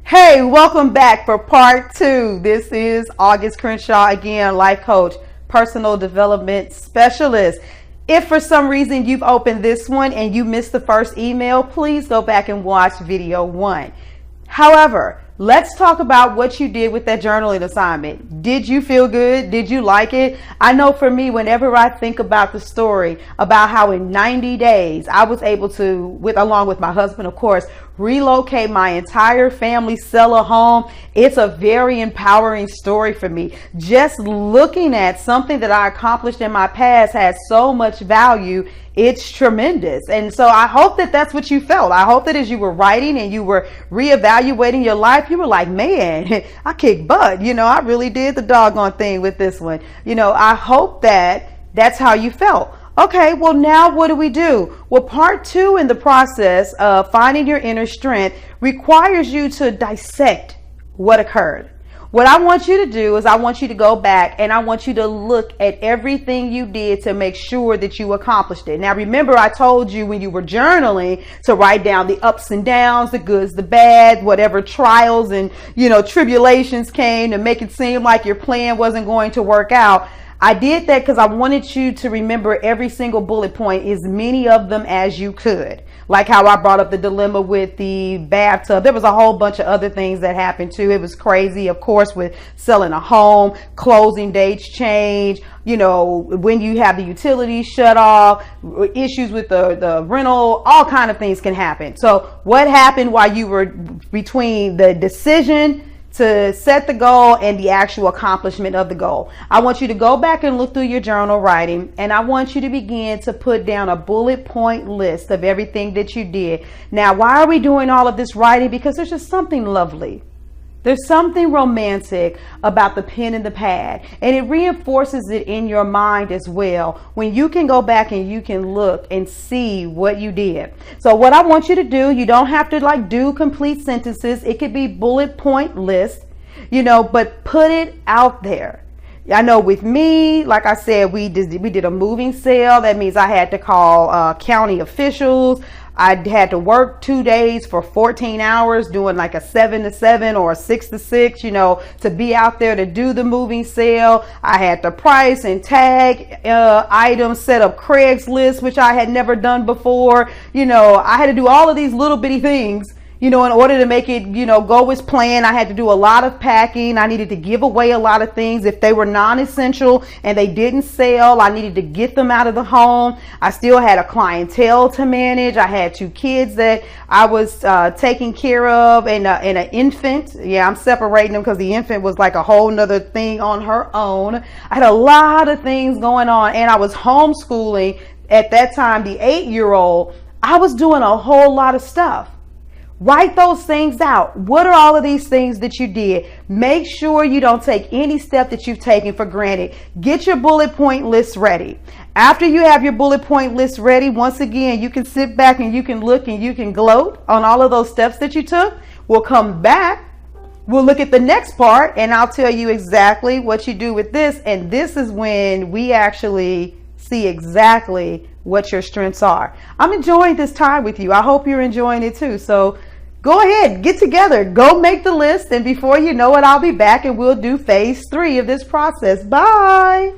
Hey, welcome back for part 2. This is August Crenshaw again, life coach, personal development specialist. If for some reason you've opened this one and you missed the first email, please go back and watch video 1. However, let's talk about what you did with that journaling assignment. Did you feel good? Did you like it? I know for me, whenever I think about the story about how in 90 days I was able to, along with my husband, of course, relocate my entire family, sell a home. It's a very empowering story for me. Just looking at something that I accomplished in my past has so much value. It's tremendous. And so I hope that that's what you felt. I hope that as you were writing and you were reevaluating your life, you were like, man, I kicked butt. I really did the doggone thing with this one. I hope that that's how you felt. Okay, well, now what do? Well, part 2 in the process of finding your inner strength requires you to dissect what occurred. What I want you to do is I want you to go back and I want you to look at everything you did to make sure that you accomplished it. Now, remember, I told you when you were journaling to write down the ups and downs, the goods, the bad, whatever trials and, tribulations came to make it seem like your plan wasn't going to work out. I did that because I wanted you to remember every single bullet point, as many of them as you could. Like how I brought up the dilemma with the bathtub. There was a whole bunch of other things that happened too. It was crazy, of course, with selling a home, closing dates change, when you have the utilities shut off, issues with the rental, all kind of things can happen. So what happened while you were between the decision to set the goal and the actual accomplishment of the goal? I want you to go back and look through your journal writing, and I want you to begin to put down a bullet point list of everything that you did. Now, why are we doing all of this writing? Because there's just something lovely. There's something romantic about the pen and the pad, and it reinforces it in your mind as well when you can go back and you can look and see what you did. So what I want you to do, you don't have to do complete sentences. It could be bullet point list, but put it out there. I know with me, like I said, we did a moving sale. That means I had to call county officials. I had to work 2 days for 14 hours doing like a 7 to 7 or a 6 to 6, to be out there to do the moving sale. I had to price and tag items, set up Craigslist, which I had never done before. I had to do all of these little bitty things, in order to make it, go as planned. I had to do a lot of packing. I needed to give away a lot of things. If they were non-essential and they didn't sell, I needed to get them out of the home. I still had a clientele to manage. I had 2 kids that I was taking care of and an infant. Yeah, I'm separating them because the infant was like a whole nother thing on her own. I had a lot of things going on, and I was homeschooling at that time, the 8-year-old. I was doing a whole lot of stuff. Write those things out. What are all of these things that you did? Make sure you don't take any step that you've taken for granted. Get your bullet point list ready. After you have your bullet point list ready, once again, you can sit back and you can look and you can gloat on all of those steps that you took. We'll come back. We'll look at the next part and I'll tell you exactly what you do with this. And this is when we actually see exactly what your strengths are. I'm enjoying this time with you. I hope you're enjoying it too. So go ahead, get together, go make the list. And before you know it, I'll be back and we'll do phase 3 of this process. Bye.